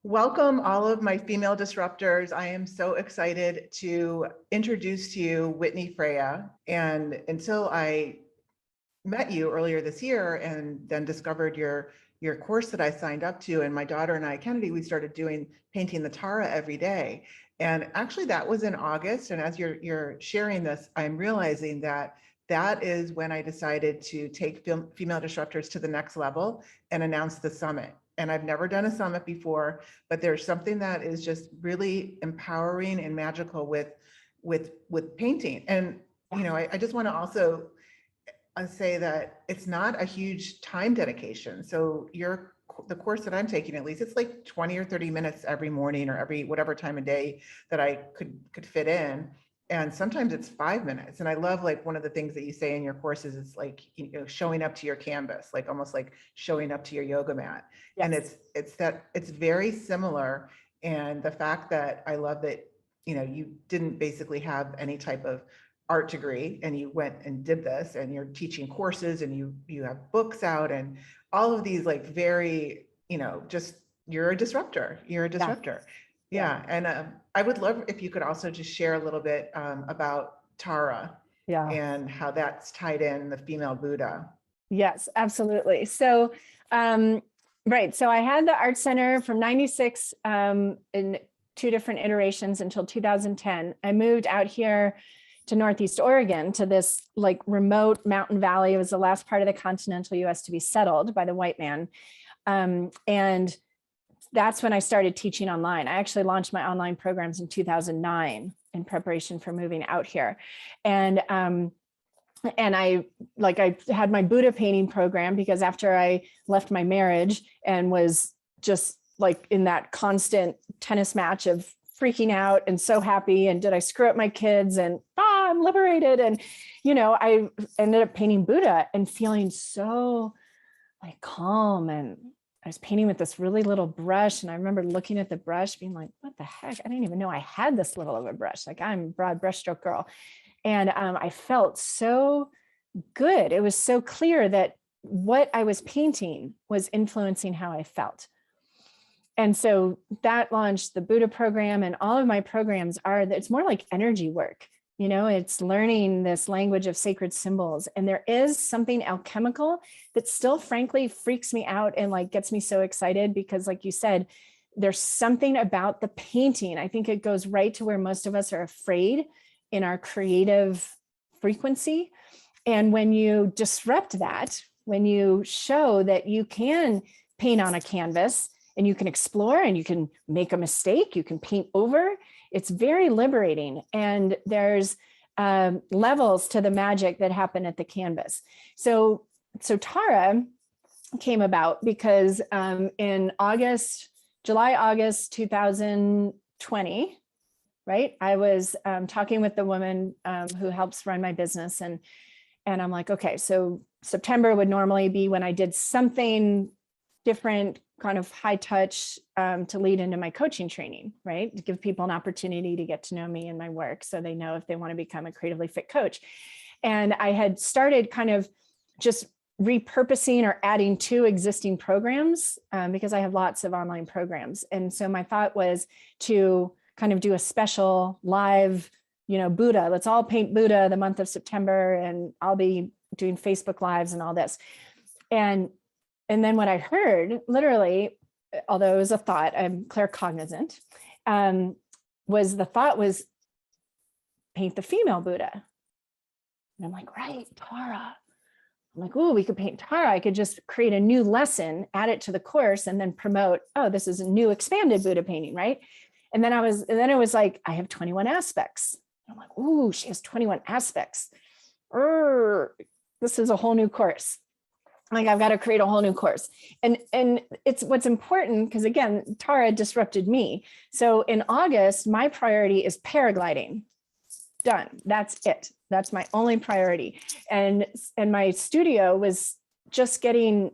Welcome all of my female disruptors. I am so excited to introduce to you Whitney Freya. And until I met you earlier this year and then discovered your course that I signed up to, and my daughter and I, Kennedy, we started painting the Tara every day. And actually that was in August. And as you're sharing this, I'm realizing that is when I decided to take female disruptors to the next level and announce the summit. And I've never done a summit before, but there's something that is just really empowering and magical with painting. And you know, I just want to also say that it's not a huge time dedication. So the course that I'm taking, at least, it's like 20 or 30 minutes every morning or every whatever time of day that I could fit in. And sometimes it's 5 minutes. And I love, like, one of the things that you say in your courses is, like, you know, showing up to your canvas, like almost like showing up to your yoga mat. Yes. And it's very similar. And the fact that I love that, you know, you didn't basically have any type of art degree and you went and did this, and you're teaching courses and you have books out and all of these, like, very, you know, just, you're a disruptor. Yeah. And I would love if you could also just share a little bit about Tara and how that's tied in the female Buddha. Yes, absolutely. So, right. So I had the Art Center from 96 in 2 different iterations until 2010. I moved out here to Northeast Oregon, to this, like, remote mountain valley. It was the last part of the continental US to be settled by the white man. And that's when I started teaching online. I actually launched my online programs in 2009 in preparation for moving out here. And I had my Buddha painting program, because after I left my marriage and was just, like, in that constant tennis match of freaking out and so happy, and did I screw up my kids, and I'm liberated, and, you know, I ended up painting Buddha and feeling so, like, calm. And I was painting with this really little brush, and I remember looking at the brush being like, what the heck? I didn't even know I had this little of a brush. Like, I'm a broad brushstroke girl. And I felt so good. It was so clear that what I was painting was influencing how I felt. And so that launched the Buddha program, and all of my programs it's more like energy work. You know, it's learning this language of sacred symbols. And there is something alchemical that still, frankly, freaks me out and, like, gets me so excited, because, like you said, there's something about the painting. I think it goes right to where most of us are afraid in our creative frequency. And when you disrupt that, when you show that you can paint on a canvas and you can explore and you can make a mistake, you can paint over, it's very liberating. And there's levels to the magic that happen at the canvas. So Tara came about because in July, August 2020, right? I was talking with the woman who helps run my business, and I'm like, okay, so September would normally be when I did something different, kind of high touch, to lead into my coaching training, right? To give people an opportunity to get to know me and my work, so they know if they want to become a creatively fit coach. And I had started kind of just repurposing or adding 2 existing programs, because I have lots of online programs. And so my thought was to kind of do a special live, you know, Buddha, let's all paint Buddha the month of September, and I'll be doing Facebook Lives and all this. And then what I heard, literally, although it was a thought, I'm claircognizant, was paint the female Buddha. And I'm like, right, Tara. I'm like, oh, we could paint Tara. I could just create a new lesson, add it to the course, and then promote, oh, this is a new expanded Buddha painting, right? And then it was like, I have 21 aspects. I'm like, ooh, she has 21 aspects. This is a whole new course. Like, I've got to create a whole new course. And it's what's important, because, again, Tara disrupted me. So in August, my priority is paragliding. Done. That's it. That's my only priority. And my studio was just getting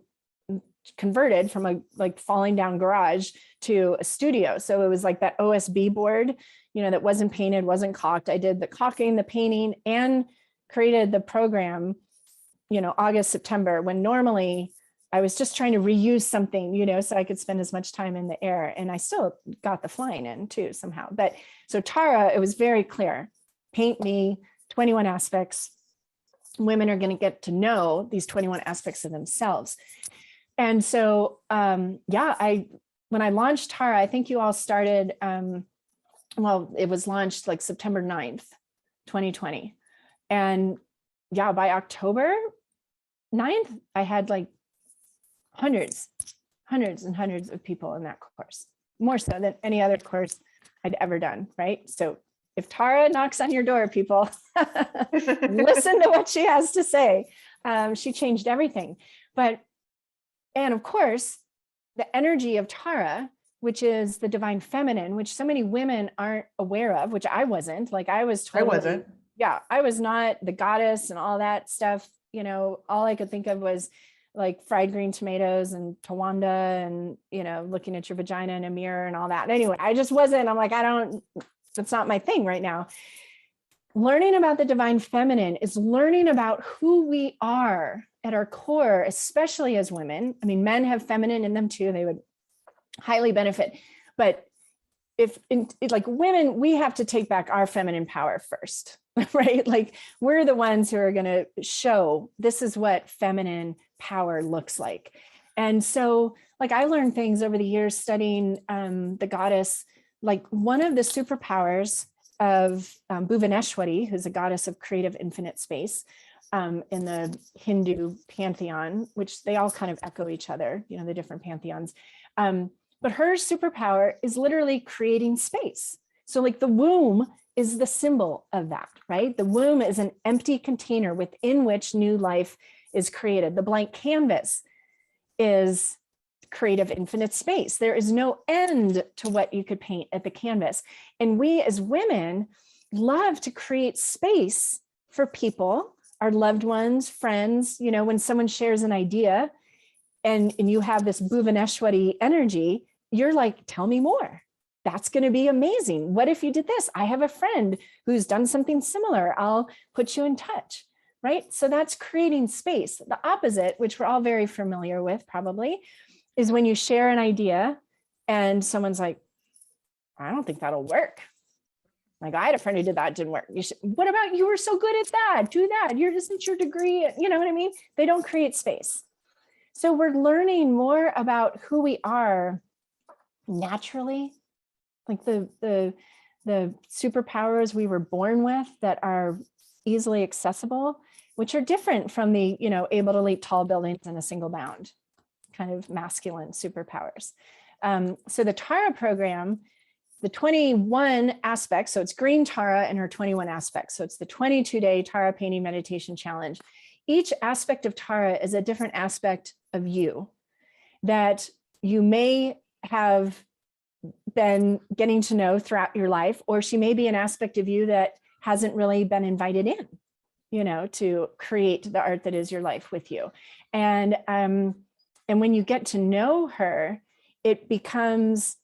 converted from a, like, falling down garage to a studio. So it was like that OSB board, you know, that wasn't painted, wasn't caulked. I did the caulking, the painting, and created the program, you know, August, September, when normally I was just trying to reuse something, you know, so I could spend as much time in the air, and I still got the flying in too somehow. But so Tara, it was very clear, paint me 21 aspects. Women are going to get to know these 21 aspects of themselves. And so, when I launched Tara, I think you all started, well, it was launched like September 9th, 2020. And yeah, by October 9th, I had like hundreds and hundreds of people in that course, more so than any other course I'd ever done, right? So if Tara knocks on your door, people, listen to what she has to say. She changed everything. And of course, the energy of Tara, which is the divine feminine, which so many women aren't aware of, which I wasn't. Like I was totally, I wasn't. Yeah, I was not the goddess and all that stuff. You know, all I could think of was like fried green tomatoes and Tawanda and, you know, looking at your vagina in a mirror and all that. Anyway, I just wasn't, I'm like, that's not my thing right now. Learning about the divine feminine is learning about who we are at our core, especially as women. I mean, men have feminine in them too. They would highly benefit. But like women, we have to take back our feminine power first, right? Like we're the ones who are going to show this is what feminine power looks like. And so like I learned things over the years studying the goddess, like one of the superpowers of Bhuvaneshwari, who's a goddess of creative infinite space in the Hindu pantheon, which they all kind of echo each other, you know, the different pantheons. But her superpower is literally creating space. So like the womb is the symbol of that, right? The womb is an empty container within which new life is created. The blank canvas is creative infinite space. There is no end to what you could paint at the canvas. And we as women love to create space for people, our loved ones, friends, you know, when someone shares an idea and you have this Bhuvaneshwari energy, you're like, tell me more. That's going to be amazing. What if you did this? I have a friend who's done something similar. I'll put you in touch, right? So that's creating space. The opposite, which we're all very familiar with probably, is when you share an idea and someone's like, I don't think that'll work. Like I had a friend who did that, didn't work. What about you were so good at that? Do that. Isn't your degree, you know what I mean? They don't create space. So we're learning more about who we are naturally, like the superpowers we were born with that are easily accessible, which are different from the, you know, able to leap tall buildings in a single bound kind of masculine superpowers. So the Tara program, the 21 aspects, so it's green Tara and her 21 aspects. So it's the 22-day Tara painting meditation challenge. Each aspect of Tara is a different aspect of you that you may have been getting to know throughout your life, or she may be an aspect of you that hasn't really been invited in, you know, to create the art that is your life with you. And when you get to know her, it becomes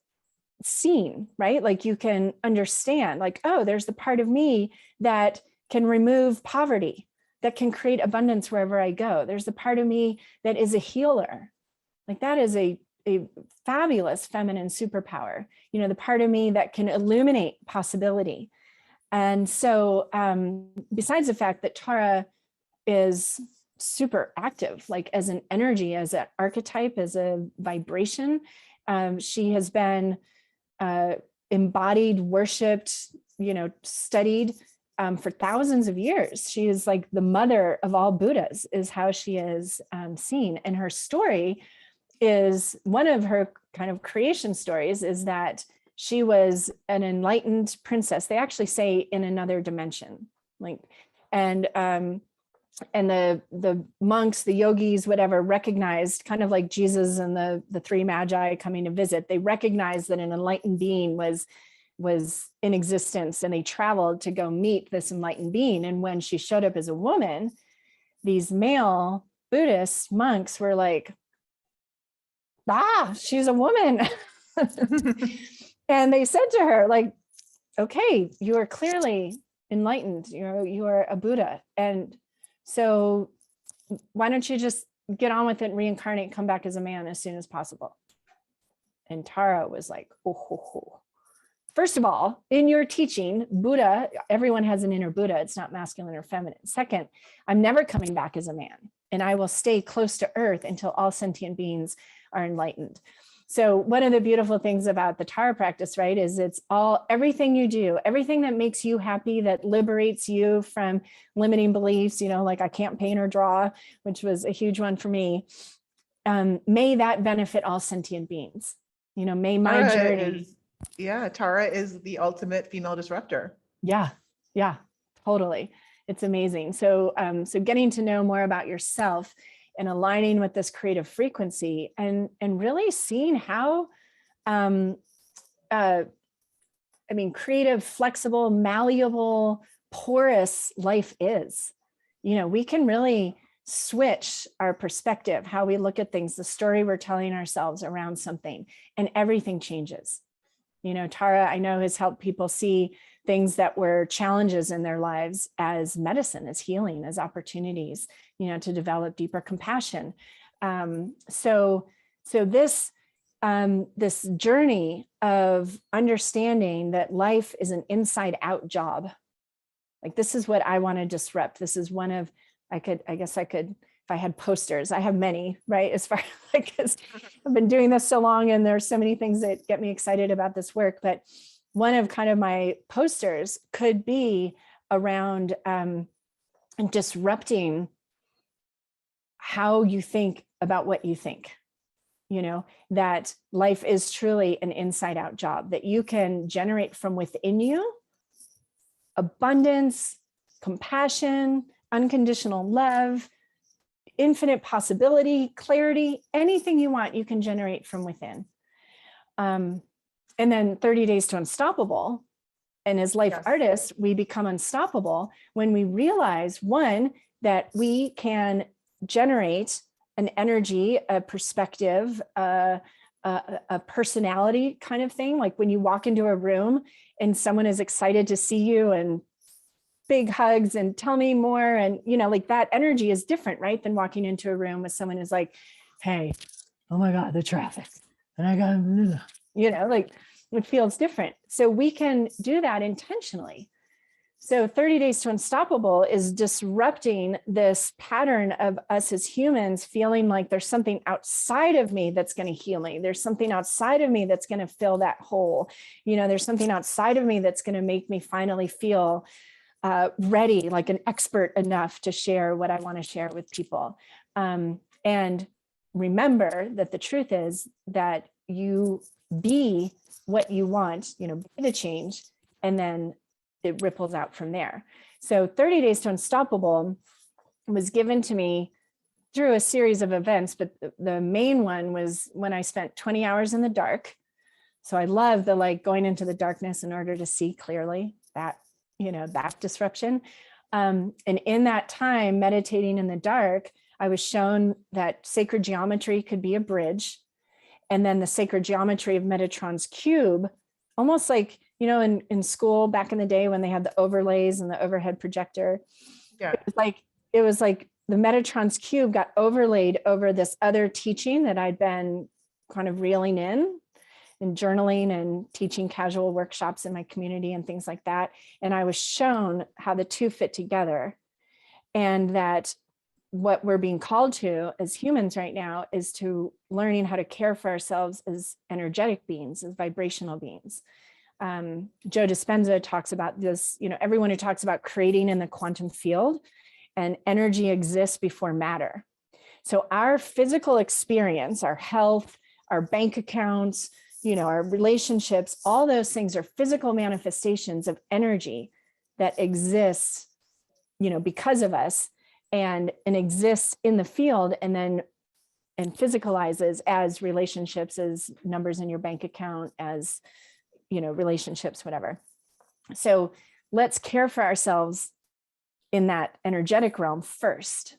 seen, right? Like you can understand, like, oh, there's the part of me that can remove poverty, that can create abundance wherever I go. There's the part of me that is a healer. Like that is a fabulous feminine superpower, you know, the part of me that can illuminate possibility. And so besides the fact that Tara is super active, like as an energy, as an archetype, as a vibration, she has been embodied, worshipped, you know, studied for thousands of years. She is like the mother of all Buddhas, is how she is seen. And her story is, one of her kind of creation stories is that she was an enlightened princess. They actually say in another dimension, like, and the monks, the yogis, whatever, recognized, kind of like Jesus and the three magi coming to visit, they recognized that an enlightened being was in existence, and they traveled to go meet this enlightened being. And when she showed up as a woman, these male Buddhist monks were like, she's a woman. And they said to her, like, okay, you are clearly enlightened, you are a Buddha, and so why don't you just get on with it, reincarnate, come back as a man as soon as possible. And Tara was like, oh, ho, ho. First of all, in your teaching, Buddha, everyone has an inner Buddha. It's not masculine or feminine. Second, I'm never coming back as a man, and I will stay close to earth until all sentient beings are enlightened. So one of the beautiful things about the Tara practice, right, is it's everything you do, everything that makes you happy, that liberates you from limiting beliefs, like I can't paint or draw, which was a huge one for me. May that benefit all sentient beings. May my journey. Tara is the ultimate female disruptor. Yeah, totally. It's amazing. So, so getting to know more about yourself and aligning with this creative frequency, and really seeing how, creative, flexible, malleable, porous life is. We can really switch our perspective, how we look at things, the story we're telling ourselves around something, and everything changes. Tara, I know, has helped people see things that were challenges in their lives as medicine, as healing, as opportunities, to develop deeper compassion. So this journey of understanding that life is an inside out job. Like, this is what I want to disrupt. This is one of, I guess I could, if I had posters, I have many, right? As far because I've been doing this so long, and there's so many things that get me excited about this work. But one of kind of my posters could be around disrupting how you think about what you think. That life is truly an inside out job, that you can generate from within you abundance, compassion, unconditional love, infinite possibility, clarity, anything you want, you can generate from within. And then 30 Days to Unstoppable. And as life artists, we become unstoppable when we realize, one, that we can generate an energy, a perspective, a personality kind of thing. Like when you walk into a room and someone is excited to see you and big hugs and tell me more. And, like that energy is different, right? Than walking into a room with someone who's like, hey, oh my God, the traffic. And I got, like it feels different. So we can do that intentionally. So 30 Days to Unstoppable is disrupting this pattern of us as humans feeling like there's something outside of me that's going to heal me. There's something outside of me that's going to fill that hole. There's something outside of me that's going to make me finally feel ready, like an expert enough to share what I want to share with people. And remember that the truth is that you be what you want, be the change, and then it ripples out from there. So 30 Days to Unstoppable was given to me through a series of events, but the main one was when I spent 20 hours in the dark. So I love the going into the darkness in order to see clearly, that disruption. And in that time, meditating in the dark, I was shown that sacred geometry could be a bridge. And then the sacred geometry of Metatron's cube, almost like, in school back in the day when they had the overlays and the overhead projector. Yeah. It was like the Metatron's cube got overlaid over this other teaching that I'd been kind of reeling in and journaling and teaching casual workshops in my community and things like that. And I was shown how the two fit together, and that what we're being called to as humans right now is to learning how to care for ourselves as energetic beings, as vibrational beings. Joe Dispenza talks about this, everyone who talks about creating in the quantum field, and energy exists before matter. So our physical experience, our health, our bank accounts, our relationships, all those things are physical manifestations of energy that exists, because of us, and exists in the field, and physicalizes as relationships, as numbers in your bank account, as, relationships, whatever. So let's care for ourselves in that energetic realm first.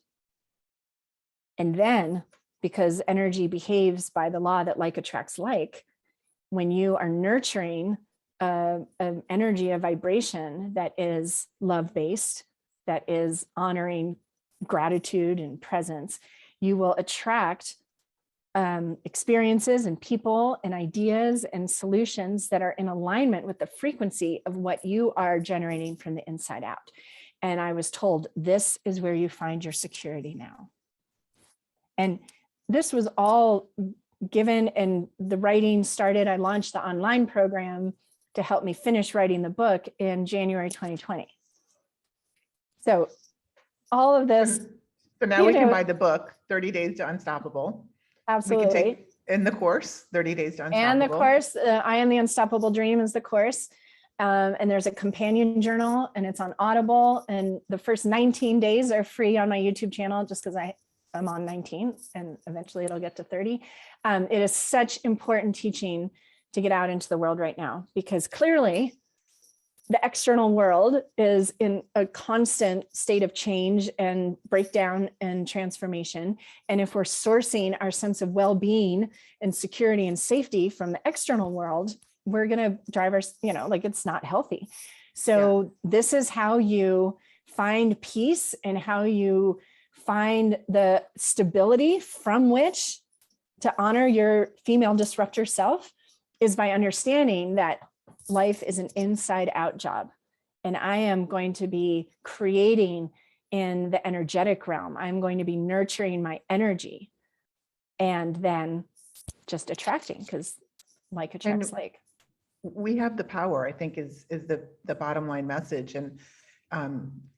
And then, because energy behaves by the law that like attracts like, when you are nurturing an energy, a vibration that is love-based, that is honoring gratitude and presence, you will attract experiences and people and ideas and solutions that are in alignment with the frequency of what you are generating from the inside out. And I was told, this is where you find your security now. And this was all given, and the writing started. I launched the online program to help me finish writing the book in January 2020. So all of this. So now we can buy the book, 30 Days to Unstoppable. Absolutely. We can take in the course, 30 Days to Unstoppable. And the course, I Am the Unstoppable Dream is the course. And there's a companion journal, and it's on Audible. And the first 19 days are free on my YouTube channel, just because I'm on 19 and eventually it'll get to 30. It is such important teaching to get out into the world right now, because clearly the external world is in a constant state of change and breakdown and transformation. And if we're sourcing our sense of well-being and security and safety from the external world, we're going to drive our, like, it's not healthy. So this is how you find peace and how you find the stability from which to honor your female disruptor self, is by understanding that life is an inside out job. And I am going to be creating in the energetic realm. I'm going to be nurturing my energy and then just attracting, because like attracts like. We have the power, I think, is the bottom line message. And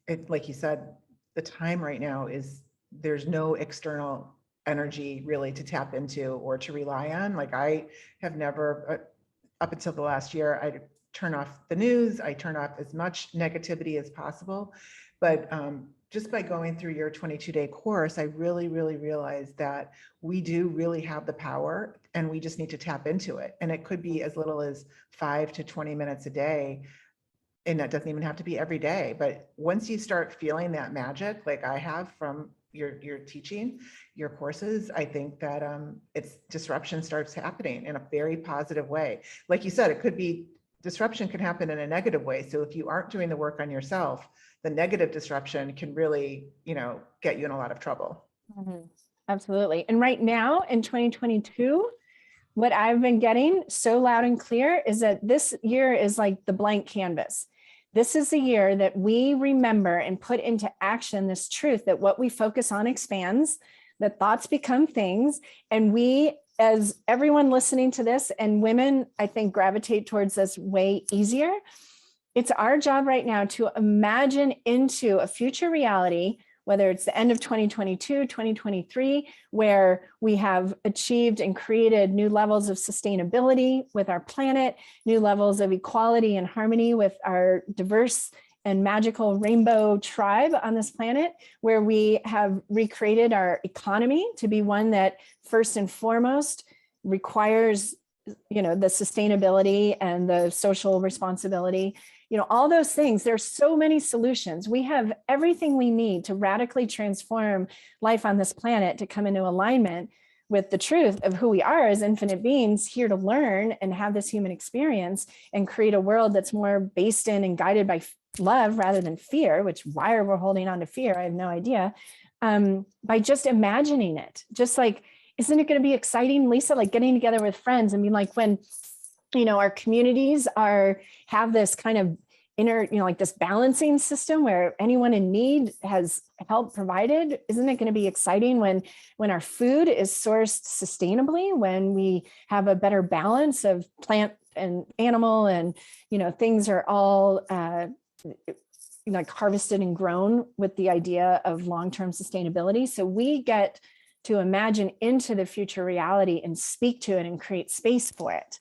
it, like you said, the time right now is, there's no external energy really to tap into or to rely on. Like, I have never, up until the last year, I turn off the news, I turn off as much negativity as possible. But just by going through your 22-day course, I really, really realized that we do really have the power, and we just need to tap into it. And it could be as little as 5 to 20 minutes a day. And that doesn't even have to be every day. But once you start feeling that magic, like I have from your teaching, your courses, I think that it's disruption starts happening in a very positive way. Like you said, it could be, disruption can happen in a negative way. So if you aren't doing the work on yourself, the negative disruption can really, get you in a lot of trouble. Mm-hmm. Absolutely. And right now in 2022, what I've been getting so loud and clear is that this year is like the blank canvas. This is the year that we remember and put into action this truth that what we focus on expands, that thoughts become things. And we, as everyone listening to this, and women, I think, gravitate towards this way easier. It's our job right now to imagine into a future reality, whether it's the end of 2022, 2023, where we have achieved and created new levels of sustainability with our planet, new levels of equality and harmony with our diverse and magical rainbow tribe on this planet, where we have recreated our economy to be one that first and foremost requires, the sustainability and the social responsibility. All those things. There's so many solutions. We have everything we need to radically transform life on this planet, to come into alignment with the truth of who we are as infinite beings here to learn and have this human experience and create a world that's more based in and guided by love rather than fear, which why are we holding on to fear? I have no idea. By just imagining it, just like, isn't it going to be exciting, Lisa, like getting together with friends? I mean, like when our communities have this kind of inner, like this balancing system where anyone in need has help provided. Isn't it going to be exciting when our food is sourced sustainably, when we have a better balance of plant and animal, and things are all like harvested and grown with the idea of long-term sustainability. So we get to imagine into the future reality and speak to it and create space for it.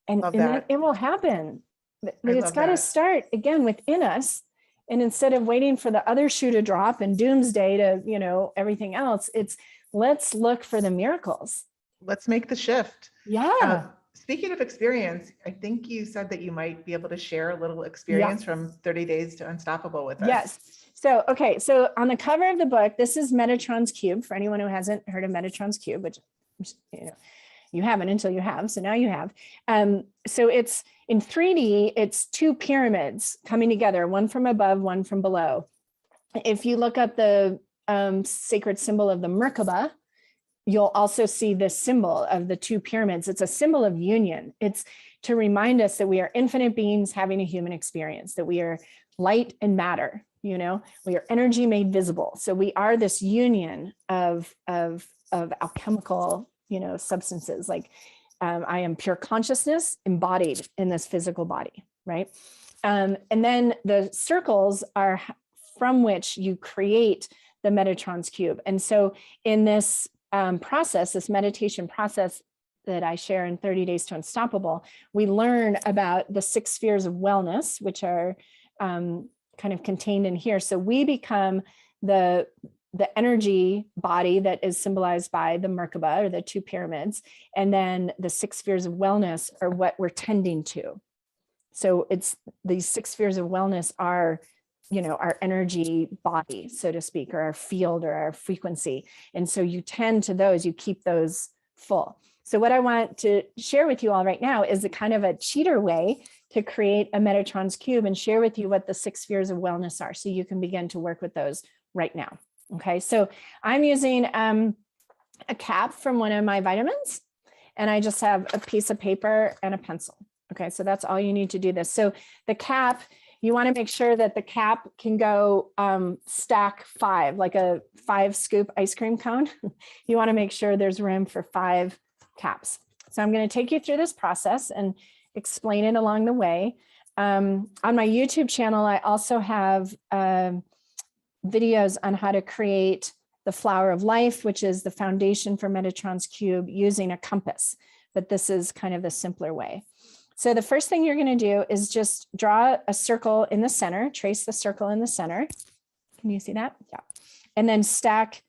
And then it will happen. But it's got to start again within us. And instead of waiting for the other shoe to drop and doomsday to, everything else, it's let's look for the miracles. Let's make the shift. Yeah. Speaking of experience, I think you said that you might be able to share a little experience from 30 Days to Unstoppable with us. Yes. So, okay. So on the cover of the book, this is Metatron's cube. For anyone who hasn't heard of Metatron's cube, which, you haven't until you have. So now you have. So it's in 3D, it's two pyramids coming together, one from above, one from below. If you look up the sacred symbol of the Merkaba, you'll also see this symbol of the two pyramids. It's a symbol of union. It's to remind us that we are infinite beings having a human experience, that we are light and matter, we are energy made visible. So we are this union of alchemical, substances. Like I am pure consciousness embodied in this physical body, right? And then the circles are from which you create the Metatron's cube. And so in this process, this meditation process that I share in 30 Days to Unstoppable, we learn about the 6 spheres of wellness, which are kind of contained in here. So we become the energy body that is symbolized by the Merkaba, or the 2 pyramids, and then the 6 spheres of wellness are what we're tending to. So it's these 6 spheres of wellness are our energy body, so to speak, or our field or our frequency. And so you tend to those, you keep those full. So what I want to share with you all right now is a kind of a cheater way to create a Metatron's cube and share with you what the 6 spheres of wellness are, so you can begin to work with those right now. Okay, so I'm using a cap from one of my vitamins, and I just have a piece of paper and a pencil. Okay, so that's all you need to do this. So the cap, you want to make sure that the cap can go stack 5, like a 5 scoop ice cream cone. You want to make sure there's room for 5 caps. So I'm going to take you through this process and explain it along the way. On my YouTube channel, I also have videos on how to create the flower of life, which is the foundation for Metatron's cube, using a compass. But this is kind of the simpler way. So the first thing you're going to do is just draw a circle in the center, trace the circle in the center. Can you see that? Yeah. And then stack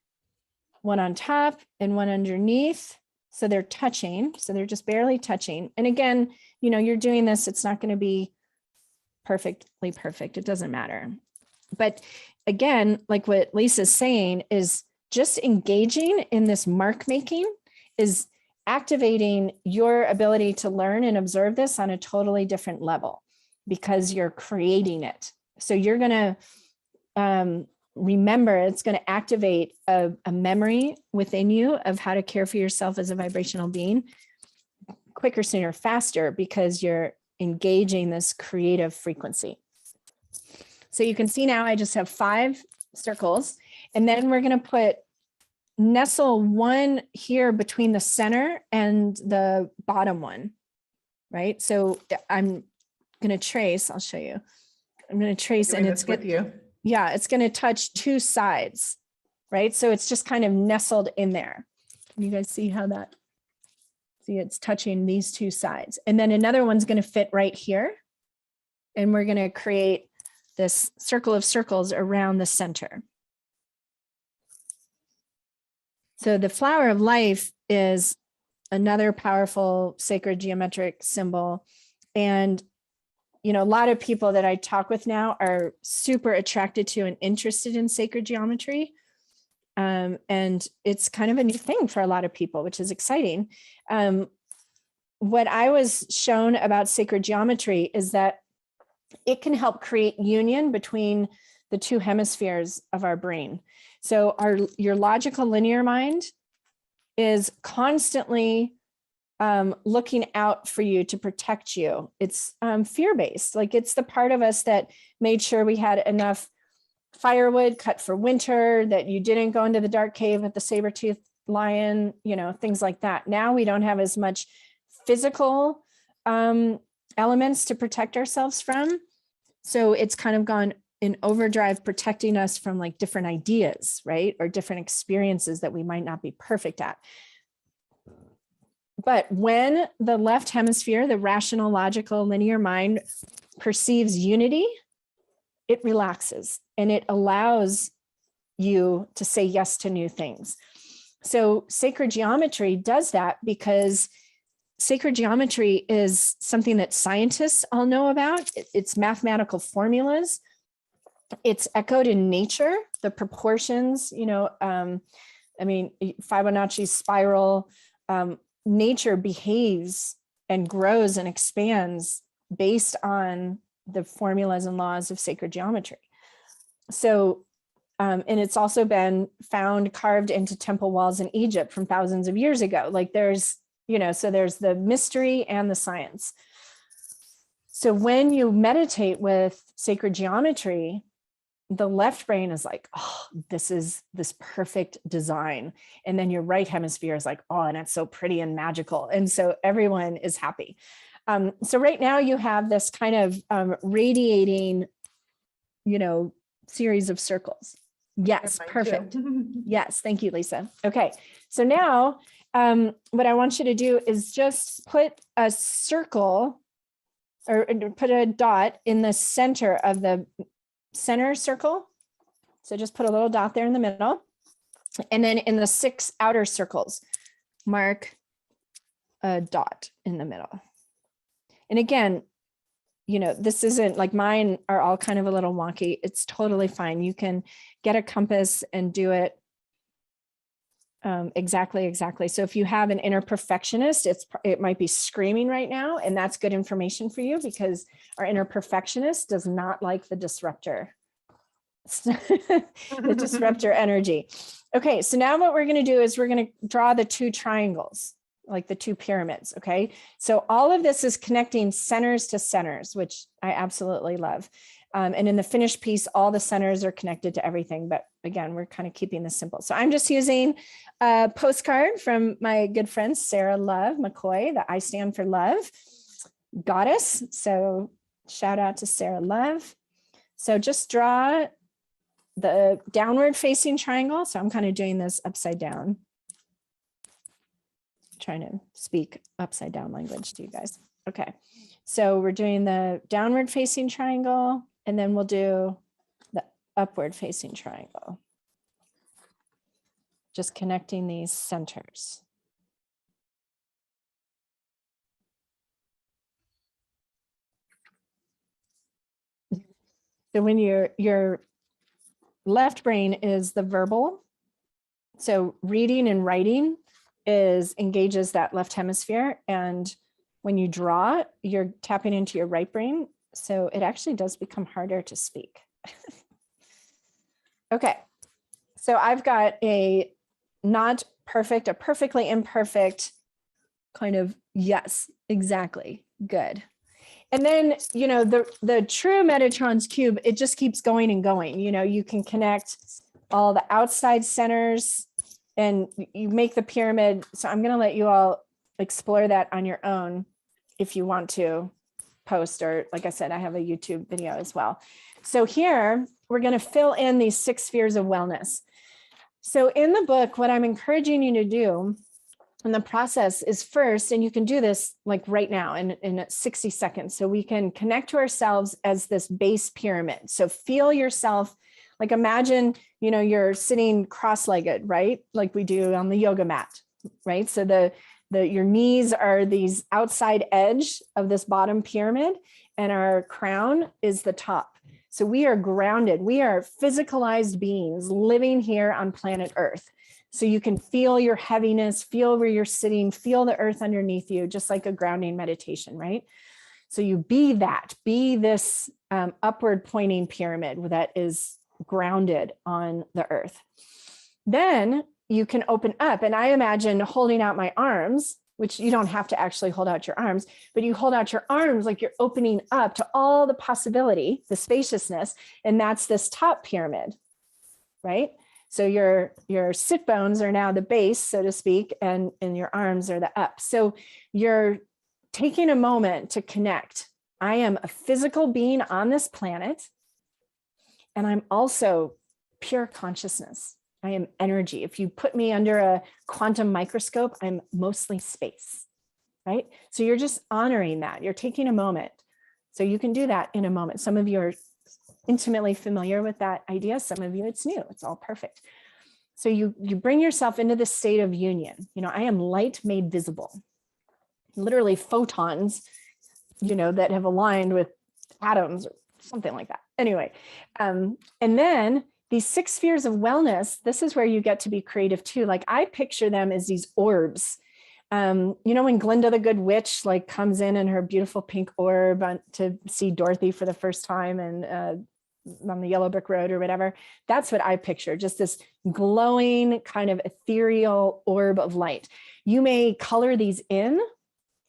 one on top and one underneath. So they're touching. So they're just barely touching. And again, you're doing this, it's not going to be perfectly perfect. It doesn't matter. But again, like what Lisa's saying, is just engaging in this mark making is activating your ability to learn and observe this on a totally different level, because you're creating it. So you're going to remember, it's going to activate a memory within you of how to care for yourself as a vibrational being quicker, sooner, faster, because you're engaging this creative frequency. So you can see now I just have 5 circles, and then we're going to nestle one here between the center and the bottom one, right? So I'm going to trace, I'll show you. I'm going to trace, and it's with you. Yeah, it's going to touch 2 sides, right? So it's just kind of nestled in there. Can you guys see how that, see, it's touching these 2 sides. And then another one's going to fit right here. And we're going to create this circle of circles around the center. So the flower of life is another powerful sacred geometric symbol. And, a lot of people that I talk with now are super attracted to and interested in sacred geometry. And it's kind of a new thing for a lot of people, which is exciting. What I was shown about sacred geometry is that it can help create union between the 2 hemispheres of our brain. So your logical linear mind is constantly looking out for you to protect you. It's fear-based. Like, it's the part of us that made sure we had enough firewood cut for winter, that you didn't go into the dark cave with the saber-toothed lion, things like that. Now we don't have as much physical elements to protect ourselves from. So it's kind of gone in overdrive, protecting us from like different ideas, right? Or different experiences that we might not be perfect at. But when the left hemisphere, the rational, logical, linear mind, perceives unity, it relaxes and it allows you to say yes to new things. So sacred geometry does that, because sacred geometry is something that scientists all know about. It's mathematical formulas. It's echoed in nature, the proportions, Fibonacci's spiral. Nature behaves and grows and expands based on the formulas and laws of sacred geometry. So And it's also been found carved into temple walls in Egypt from thousands of years ago. Like there's, so there's the mystery and the science. So when you meditate with sacred geometry, the left brain is like, oh, this is this perfect design. And then your right hemisphere is like, oh, and it's so pretty and magical. And so everyone is happy. So right now you have this kind of radiating, series of circles. Yes, perfect. Yes, thank you, Lisa. Okay, so now what I want you to do is just put a circle or put a dot in the center of the center circle. So just put a little dot there in the middle. And then in the 6 outer circles, mark a dot in the middle. And again, this isn't like mine are all kind of a little wonky. It's totally fine. You can get a compass and do it exactly. So if you have an inner perfectionist, it might be screaming right now, and that's good information for you because our inner perfectionist does not like the disruptor, the disruptor energy. Okay, so now what we're going to do is we're going to draw the 2 triangles, like the 2 pyramids. Okay, so all of this is connecting centers to centers, which I absolutely love. And in the finished piece, all the centers are connected to everything. But again, we're kind of keeping this simple. So I'm just using a postcard from my good friend, Sarah Love McCoy, that I stand for love goddess. So shout out to Sarah Love. So just draw the downward facing triangle. So I'm kind of doing this upside down. Trying to speak upside down language to you guys. Okay. So we're doing the downward facing triangle, and then we'll do the upward facing triangle. Just connecting these centers. So when your left brain is the verbal, so reading and writing engages that left hemisphere, and when you draw, you're tapping into your right brain. So it actually does become harder to speak. Okay, so I've got a not perfect, a perfectly imperfect kind of, yes, exactly, good. And then, the true Metatron's cube, it just keeps going and going. You can connect all the outside centers and you make the pyramid. So I'm going to let you all explore that on your own if you want to post, or like I said, I have a YouTube video as well. So here we're going to fill in these 6 spheres of wellness. So in the book, what I'm encouraging you to do in the process is first, and you can do this like right now in 60 seconds. So we can connect to ourselves as this base pyramid. So feel yourself, like imagine, you're sitting cross-legged, right? Like we do on the yoga mat, right? So your knees are these outside edge of this bottom pyramid, and our crown is the top. So we are grounded. We are physicalized beings living here on planet Earth. So you can feel your heaviness, feel where you're sitting, feel the earth underneath you, just like a grounding meditation, right? So you be this upward pointing pyramid that is grounded on the earth. Then you can open up, and I imagine holding out my arms, which you don't have to actually hold out your arms, but you hold out your arms like you're opening up to all the possibility, the spaciousness, and that's this top pyramid, right? So your sit bones are now the base, so to speak, and your arms are the up. So you're taking a moment to connect. I am a physical being on this planet, and I'm also pure consciousness. I am energy. If you put me under a quantum microscope, I'm mostly space, right? So you're just honoring that. You're taking a moment. So you can do that in a moment. Some of you are intimately familiar with that idea. Some of you, it's new. It's all perfect. So you bring yourself into this state of union. I am light made visible. Literally photons, that have aligned with atoms or something like that. Anyway, and then these 6 spheres of wellness, this is where you get to be creative too. Like I picture them as these orbs. When Glinda the Good Witch comes in her beautiful pink orb to see Dorothy for the first time, and on the yellow brick road or whatever. That's what I picture, just this glowing kind of ethereal orb of light. You may color these in,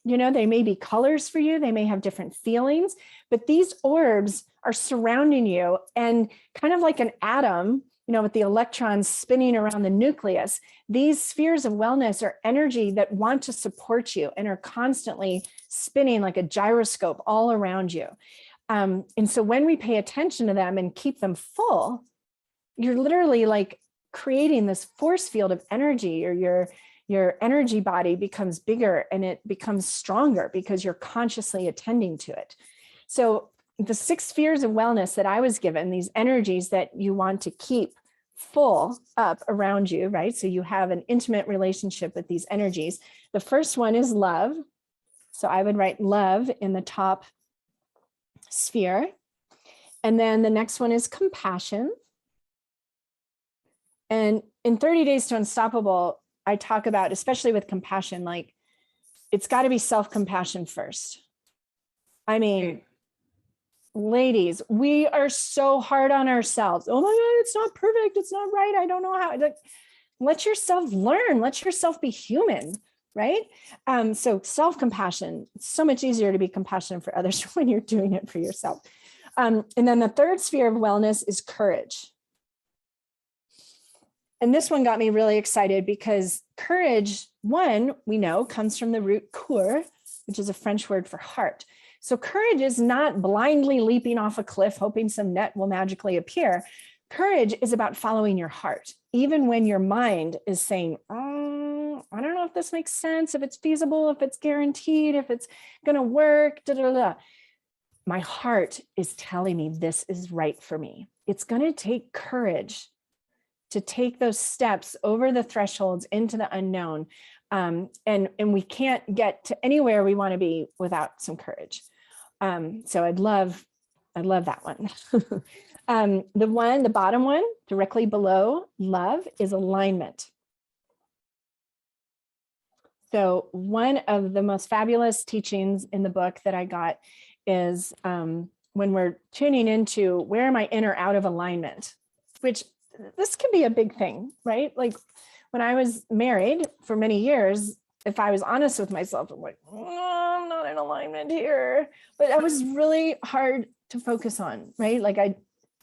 they may be colors for you. They may have different feelings, but these orbs are surrounding you, and kind of like an atom, with the electrons spinning around the nucleus, these spheres of wellness are energy that want to support you and are constantly spinning like a gyroscope all around you. And so when we pay attention to them and keep them full, you're literally like creating this force field of energy, or your energy body becomes bigger and it becomes stronger because you're consciously attending to it. So the 6 spheres of wellness that I was given, these energies that you want to keep full up around you, right? So you have an intimate relationship with these energies. The first one is love. So I would write love in the top sphere. And then the next one is compassion. And in 30 Days to Unstoppable, I talk about, especially with compassion, like it's got to be self-compassion first. I mean, ladies, we are so hard on ourselves. Oh my God, it's not perfect. It's not right. I don't know how. Like, let yourself learn. Let yourself be human, right? So self-compassion, it's so much easier to be compassionate for others when you're doing it for yourself. And then the third sphere of wellness is courage. And this one got me really excited because courage, one, we know comes from the root coeur, which is a French word for heart. So courage is not blindly leaping off a cliff, hoping some net will magically appear. Courage is about following your heart, even when your mind is saying, oh, I don't know if this makes sense, if it's feasible, if it's guaranteed, if it's going to work, da, da, da. My heart is telling me this is right for me. It's going to take courage to take those steps over the thresholds into the unknown. And we can't get to anywhere we want to be without some courage. So I'd love that one. The bottom one, directly below love, is alignment. So one of the most fabulous teachings in the book that I got is when we're tuning into where am I in or out of alignment, which this can be a big thing, right? Like when I was married for many years, if I was honest with myself, I'm like, oh, I'm not in alignment here. But that was really hard to focus on, right? Like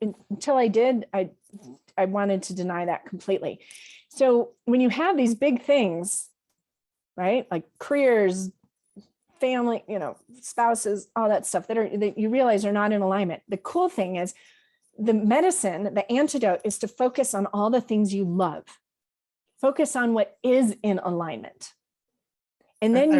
until I did, I wanted to deny that completely. So when you have these big things, right? Like careers, family, spouses, all that stuff that you realize are not in alignment. The cool thing is the medicine, the antidote is to focus on all the things you love. Focus on what is in alignment. And then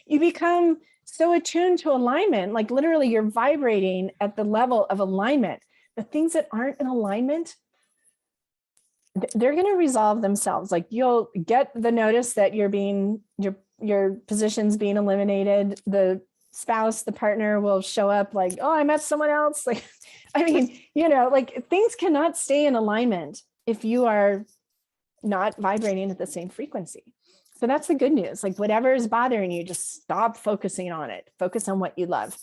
you become so attuned to alignment, like literally you're vibrating at the level of alignment. The things that aren't in alignment, they're going to resolve themselves. Like you'll get the notice that your position's being eliminated. The spouse, the partner will show up like, oh, I met someone else. Like, I mean, like things cannot stay in alignment if you are not vibrating at the same frequency. So that's the good news. Like whatever is bothering you, just stop focusing on it. Focus on what you love.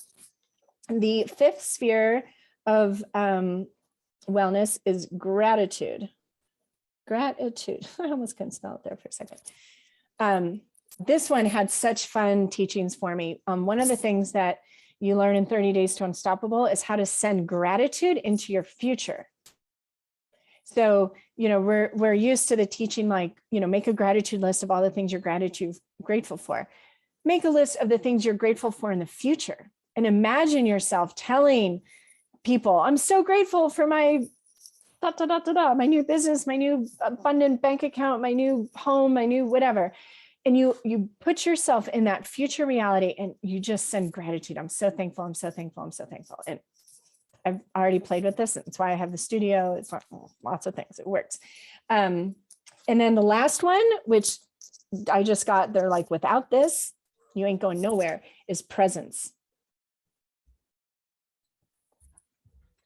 The 5th sphere of wellness is gratitude. Gratitude. I almost couldn't spell it there for a second. This one had such fun teachings for me. One of the things that you learn in 30 Days to Unstoppable is how to send gratitude into your future. So, we're used to the teaching, like, make a gratitude list of all the things you're grateful for. Make a list of the things you're grateful for in the future. And imagine yourself telling people, I'm so grateful for my my new business, my new abundant bank account, my new home, my new whatever. And you put yourself in that future reality and you just send gratitude. I'm so thankful. I'm so thankful. I'm so thankful. And I've already played with this. That's why I have the studio. It's lots of things. It works. And then the last one, which I just got, they're like, without this, you ain't going nowhere, is presence.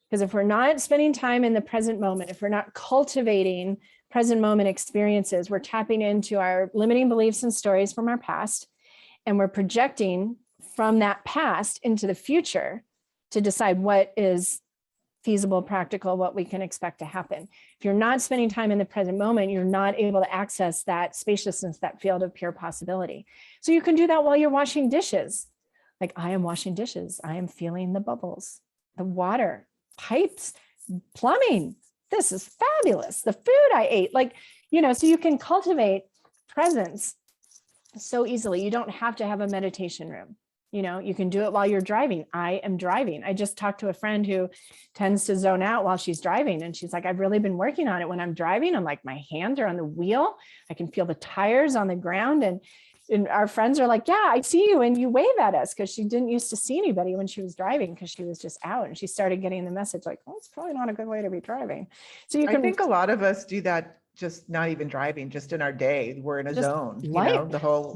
Because if we're not spending time in the present moment, if we're not cultivating present moment experiences, we're tapping into our limiting beliefs and stories from our past, and we're projecting from that past into the future to decide what is feasible, practical, what we can expect to happen. If you're not spending time in the present moment, you're not able to access that spaciousness, that field of pure possibility. So you can do that while you're washing dishes. Like, I am washing dishes. I am feeling the bubbles, the water, pipes, plumbing. This is fabulous. The food I ate, like, so you can cultivate presence so easily. You don't have to have a meditation room. You can do it while you're driving. I am driving. I just talked to a friend who tends to zone out while she's driving. And she's like, I've really been working on it when I'm driving. I'm like, my hands are on the wheel. I can feel the tires on the ground. And our friends are like, yeah, I see you. And you wave at us, because she didn't used to see anybody when she was driving, because she was just out. And she started getting the message like, oh, it's probably not a good way to be driving. So I think a lot of us do that, just not even driving, just in our day. We're in a zone, the whole,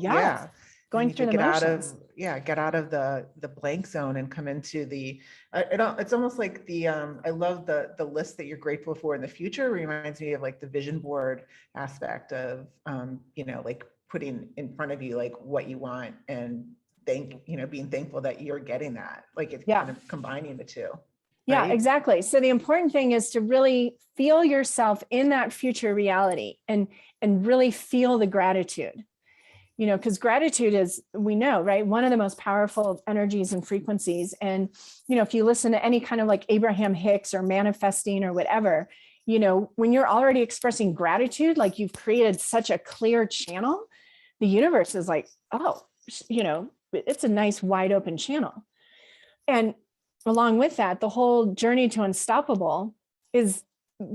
going through the motions. Get out of the blank zone and come into the, it's almost like I love the list that you're grateful for in the future. Reminds me of like the vision board aspect of, like putting in front of you, like what you want, and being thankful that you're getting that, like it's kind of combining the two. Yeah, right? exactly. So the important thing is to really feel yourself in that future reality, and really feel the gratitude. Because gratitude is, we know, right, one of the most powerful energies and frequencies. And, if you listen to any kind of like Abraham Hicks or manifesting or whatever, when you're already expressing gratitude, like you've created such a clear channel, the universe is like, oh, it's a nice wide open channel. And along with that, the whole journey to unstoppable is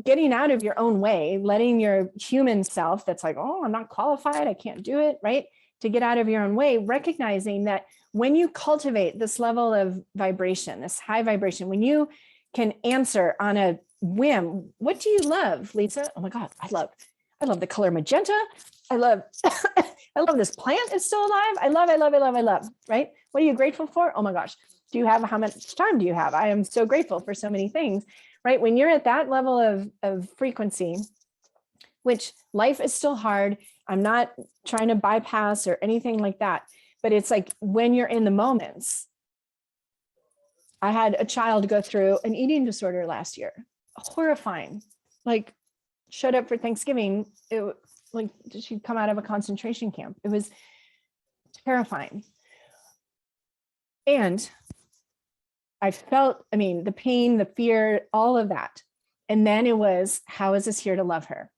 getting out of your own way, letting your human self that's like, oh, I'm not qualified, I can't do it, right? To get out of your own way, recognizing that when you cultivate this level of vibration, this high vibration, when you can answer on a whim, what do you love, Lisa? Oh my God, I love the color magenta. I love this plant is still alive. I love, right? What are you grateful for? Oh my gosh. How much time do you have? I am so grateful for so many things, right? When you're at that level of frequency, which life is still hard. I'm not trying to bypass or anything like that, but it's like when you're in the moments. I had a child go through an eating disorder last year, horrifying, like showed up for Thanksgiving. Like she'd come out of a concentration camp. It was terrifying. And I felt, the pain, the fear, all of that. And then it was, how is this here to love her?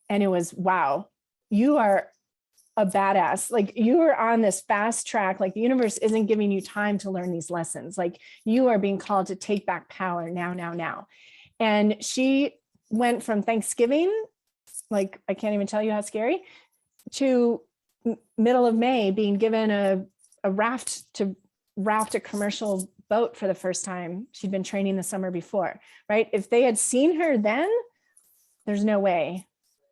And it was, wow, you are a badass. Like you are on this fast track. Like the universe isn't giving you time to learn these lessons. Like you are being called to take back power now. And she went from Thanksgiving, like, I can't even tell you how scary, to middle of May being given a raft to raft a commercial boat for the first time. She'd been training the summer before, right? If they had seen her then, there's no way.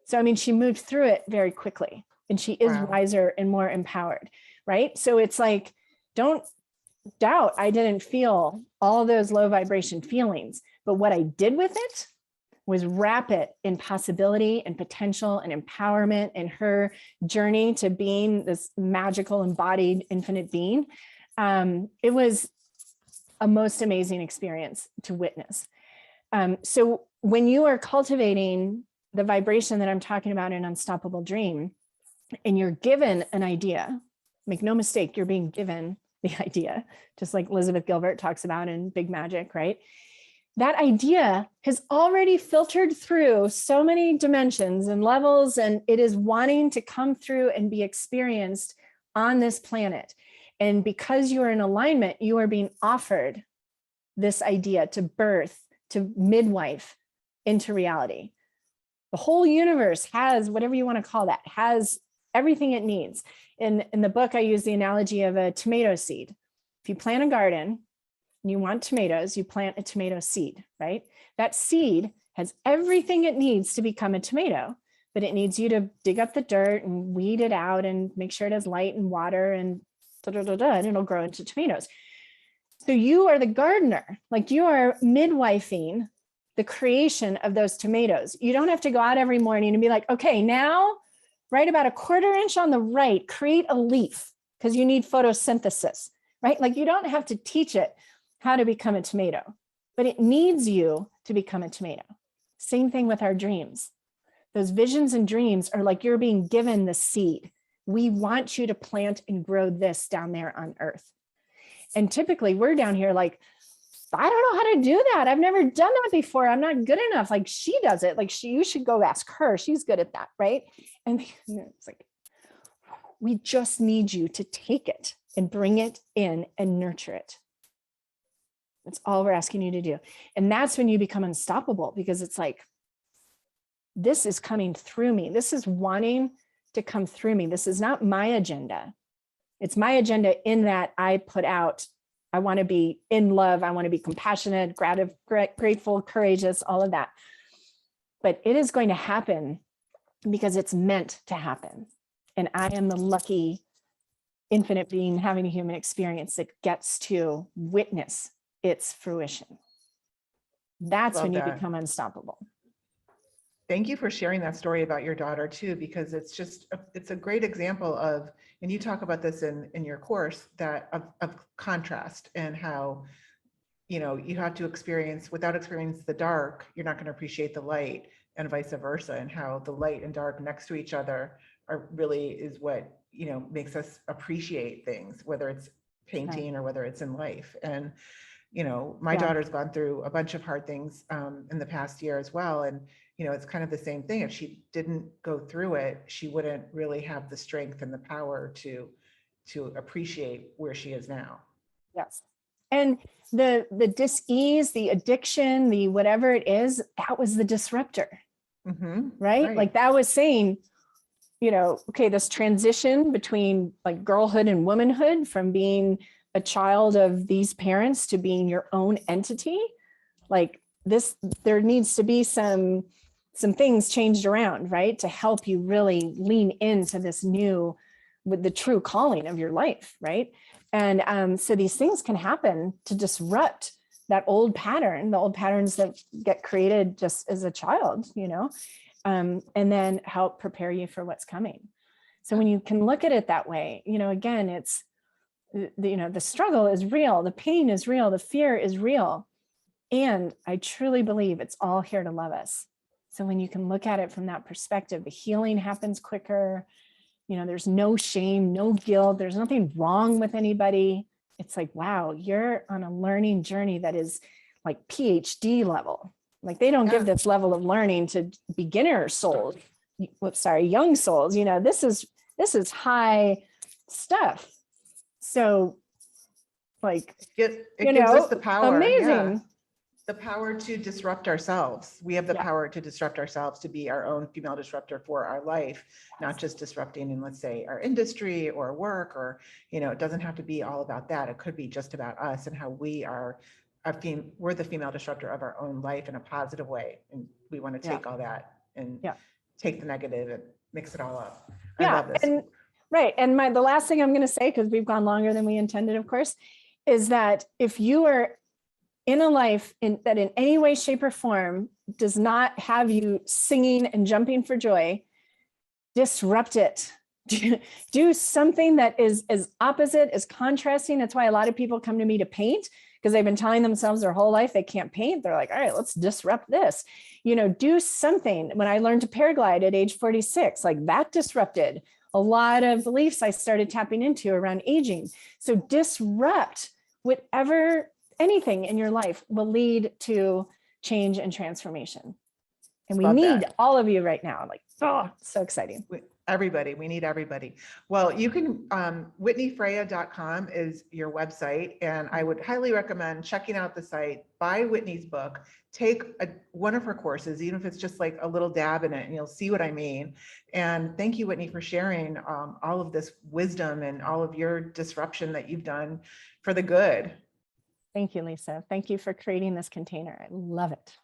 So, she moved through it very quickly, and she is wiser and more empowered, right? So it's like, don't doubt I didn't feel all those low vibration feelings, but what I did with it was wrap it in possibility and potential and empowerment and her journey to being this magical embodied infinite being. It was a most amazing experience to witness. So when you are cultivating the vibration that I'm talking about in Unstoppable Dream, and you're given an idea, make no mistake, you're being given the idea, just like Elizabeth Gilbert talks about in Big Magic, right? That idea has already filtered through so many dimensions and levels, and it is wanting to come through and be experienced on this planet. And because you are in alignment, you are being offered this idea to birth, to midwife into reality. The whole universe has, whatever you want to call that, has everything it needs. In the book, I use the analogy of a tomato seed. If you plant a garden and you want tomatoes, you plant a tomato seed, right? That seed has everything it needs to become a tomato, but it needs you to dig up the dirt and weed it out and make sure it has light and water and and it'll grow into tomatoes. So you are the gardener, like you are midwifing the creation of those tomatoes. You don't have to go out every morning and be like, okay, now, right about a 1/4 inch on the right, create a leaf, because you need photosynthesis, right? Like you don't have to teach it how to become a tomato. but it needs you to become a tomato. Same thing with our dreams. Those visions and dreams are like you're being given the seed. We want you to plant and grow this down there on earth. And typically we're down here like, I don't know how to do that. I've never done that before. I'm not good enough. Like she does it. Like you should go ask her. She's good at that, right? And it's like, we just need you to take it and bring it in and nurture it. That's all we're asking you to do. And that's when you become unstoppable, because it's like, this is coming through me. This is wanting to come through me. This is not my agenda. It's my agenda in that I put out, I want to be in love. I want to be compassionate, grateful, courageous, all of that. But it is going to happen because it's meant to happen. And I am the lucky infinite being having a human experience that gets to witness its fruition. That's when you become unstoppable. Thank you for sharing that story about your daughter too, because it's just, it's a great example of, and you talk about this in your course, that of contrast, and how, you know, you have to experience, without experiencing the dark, you're not going to appreciate the light, and vice versa, and how the light and dark next to each other are really is what, you know, makes us appreciate things, whether it's painting or whether it's in life. And, you know, my daughter's gone through a bunch of hard things in the past year as well. And, you know, it's kind of the same thing. If she didn't go through it, she wouldn't really have the strength and the power to appreciate where she is now. Yes. And the dis-ease, the addiction, the whatever it is, that was the disruptor, right? Like that was saying, you know, okay, this transition between like girlhood and womanhood, from being a child of these parents to being your own entity, like this, there needs to be some things changed around, right? To help you really lean into this new, with the true calling of your life, right? And so these things can happen to disrupt that old pattern, the old patterns that get created just as a child, you know, and then help prepare you for what's coming. So when you can look at it that way, you know, again, it's, you know, the struggle is real, the pain is real, the fear is real. And I truly believe it's all here to love us. So when you can look at it from that perspective, the healing happens quicker. You know, there's no shame, no guilt. There's nothing wrong with anybody. It's like, wow, you're on a learning journey that is like PhD level. Like they don't give this level of learning to beginner souls. Young souls. You know, this is high stuff. So like, it gives us the power. Amazing. The power to disrupt ourselves. We have the power to disrupt ourselves, to be our own female disruptor for our life, not just disrupting in, let's say, our industry or work, or, you know, it doesn't have to be all about that. It could be just about us and how we are we're the female disruptor of our own life in a positive way. And we want to take all that and take the negative and mix it all up. I love this. And, right. And the last thing I'm going to say, because we've gone longer than we intended, of course, is that if you are in a life that in any way, shape, or form does not have you singing and jumping for joy, disrupt it. Do something that is as opposite, as contrasting. That's why a lot of people come to me to paint, because they've been telling themselves their whole life they can't paint. They're like, all right, let's disrupt this. You know, do something. When I learned to paraglide at age 46, like that disrupted a lot of beliefs I started tapping into around aging. So disrupt whatever, anything in your life will lead to change and transformation. And we need all of you right now. Like, oh, so exciting. Everybody, we need everybody. Well, you can, WhitneyFreya.com is your website. And I would highly recommend checking out the site, buy Whitney's book, take one of her courses, even if it's just like a little dab in it, and you'll see what I mean. And thank you, Whitney, for sharing all of this wisdom and all of your disruption that you've done for the good. Thank you, Lisa. Thank you for creating this container. I love it.